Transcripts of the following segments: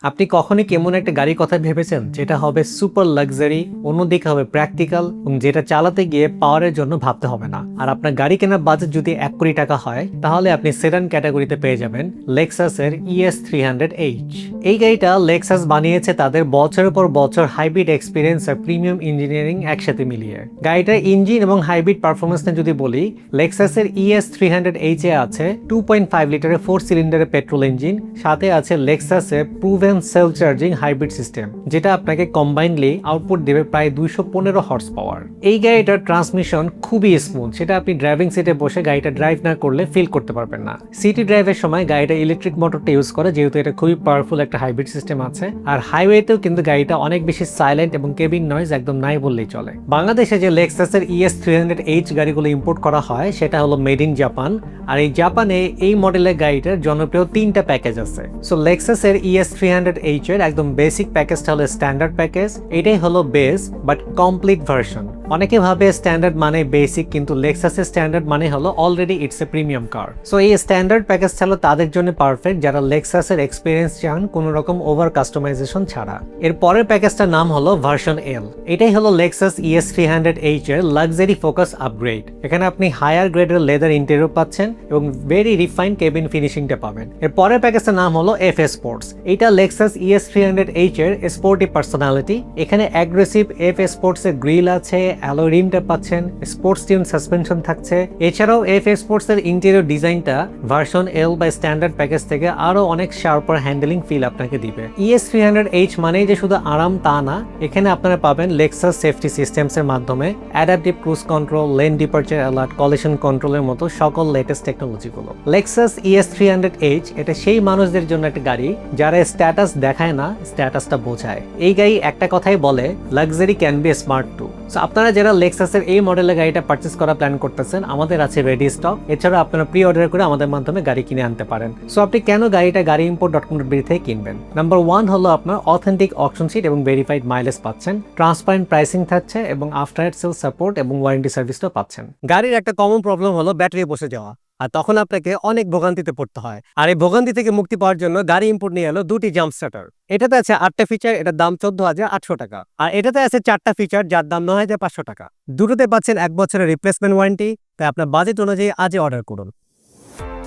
আপনি কখনই কেমন একটা গাড়ির কথা ভেবেছেন যেটা হবে সুপার লাক্সারি, অন্যদিকে হবে প্র্যাকটিক্যাল এবং যেটা চালাতে গিয়ে পাওয়ারের জন্য ভাবতে হবে না। আর আপনার গাড়ি কেনার বাজেট যদি 1 কোটি টাকা হয় তাহলে আপনি সেডান ক্যাটাগরিতে পেয়ে যাবেন লেক্সাসের ES300H। এই গাড়িটা লেক্সাস বানিয়েছে তাদের বছরের পর বছর হাইব্রিড এক্সপিরিয়েন্স আর প্রিমিয়াম ইঞ্জিনিয়ারিং একসাথে মিলিয়ে। গাড়িটার ইঞ্জিন এবং হাইব্রিড পারফরমেন্স নিয়ে যদি বলি, লেক্সাসের ES300H এ আছে 2.5 লিটারের 4 সিলিন্ডারের পেট্রোল ইঞ্জিন, সাথে আছে লেক্সাসের proven self charging hybrid system, যেটা আপনাকে কম্বাইনলি আউটপুট দেবে প্রায় 215 হর্স পাওয়ার। এই গাড়িটার ট্রান্সমিশন খুবই স্মুথ, সেটা আপনি ড্রাইভিং সিটে বসে গাড়িটা ড্রাইভ না করলে ফিল করতে পারবেন না। সিটি ড্রাইভের সময় গাড়িটা ইলেকট্রিক মোটরটা ইউজ করে, যেহেতু এটা খুবই পাওয়ারফুল একটা হাইব্রিড সিস্টেম আছে। আর হাইওয়েতেও কিন্তু গাড়িটা অনেক বেশি সাইলেন্ট এবং কেবিন নয়েজ একদম নাই বললেই চলে। বাংলাদেশে যে লেক্সাসের ES300H গাড়িগুলো ইম্পোর্ট করা হয় সেটা হলো মেড ইন জাপান। আর এই জাপানে এই মডেলের গাড়িটার জনপ্রিয় 3টা প্যাকেজ আছে। সো লেক্সাসের ES300H এর একদম বেসিক প্যাকেজটা হলো স্ট্যান্ডার্ড প্যাকেজ। এটাই হলো বেস বাট কমপ্লিট ভার্সন। অনেকে ভাবে স্ট্যান্ডার্ড মানে বেসিক, কিন্তু লেক্সাসের স্ট্যান্ডার্ড মানে হলো already it's a premium car. So এই স্ট্যান্ডার্ড প্যাকেজটা হলো তাদের জন্য পারফেক্ট যারা লেক্সাসের এক্সপিরিয়েন্স চান কোনো রকম ওভার কাস্টমাইজেশন ছাড়া। এর পরের প্যাকেজটার নাম হলো ভার্সন এল। এটাই হলো লেক্সাস ES300H এর লাক্সারি ফোকাস আপগ্রেড। এখানে আপনি হায়ার গ্রেডের লেদার ইন্টেরিয়র পাচ্ছেন এবং ভেরি রিফাইন কেবিন ফিনিশিংটা পাবেন। এর পরের প্যাকেজটার নাম হলো FS স্পোর্টস। এটা লেক্সাস ES300H এর স্পোর্টি পার্সোনালিটি। এখানে অ্যাগ্রেসিভ FS স্পোর্টস এর গ্রিল আছে, অ্যালয় রিমটা পাচ্ছেন, স্পোর্টস টিউন সাসপেনশন থাকছে। এছাড়াও FS স্পোর্টস এর ইন্টেরিয়র ডিজাইনটা ভার্সন এল বা স্ট্যান্ডার্ড প্যাকেজ থেকে আরো অনেক শার্পার হ্যান্ডেলিং ফিল আপনাকে দিবে। ES300H মানেই যে শুধু আরাম তা না, এখানে আপনারা পাবেন লেক্সাস সেফটি সিস্টেমস এর মাধ্যমে adaptive cruise control, lane departure alert, collision কন্ট্রোলের মতো সকল লেটেস্ট টেকনোলজিগুলো। লেক্সাস ES300H এটা সেই মানুষদের জন্য একটা গাড়ি যারা স্ট্যাটাস দেখায় না, স্ট্যাটাসটা বোঝায়। এই গাড়ি একটা কথাই বলে, luxury can be smart too. So আপনারা যারা লেক্সাসের এই মডেলের গাড়িটা পারচেজ করা প্ল্যান করতেছেন, আমাদের আছে রেডি স্টক। এছাড়া আপনারা প্রি অর্ডার করে আমাদের মাধ্যমে গাড়ি কিনে আনতে পারেন। সো আপনি কেন গাড়িটা গাড়িইম্পোর্ট.com.bd থেকে কিনবেন? নাম্বার 1 হলো আপনার অথেন্টিক অকশন শিট এবং ভেরিফাইড মাইলেজ পাচ্ছেন, ট্রান্সপারেন্ট প্রাইসিং থাকছে এবং আফটার সেল সাপোর্ট এবং ওয়ারেন্টি সার্ভিসটাও পাচ্ছেন। গাড়ির একটা কমন প্রবলেম হলো ব্যাটারি বসে যাওয়া, আর তখন আপনাকে অনেক ভোগান্তিতে পড়তে হয়। আর এই ভোগান্তি থেকে মুক্তি পাওয়ার জন্য গাড়ি ইম্পোর্ট নিয়ে এলো 2টি জাম্প স্টার্টার। এটাতে আছে 8টা ফিচার, এটার দাম 14,800 টাকা। আর এটাতে আছে 4টা ফিচার, যার দাম 9,500 টাকা। দুটোতে পাচ্ছেন 1 বছরের রিপ্লেসমেন্ট ওয়ারেন্টি। তাই আপনার বাজেট অনুযায়ী আজই অর্ডার করুন।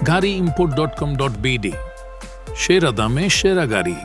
গাড়িইম্পোর্ট.com.bd, সেরা দামে সেরা গাড়ি।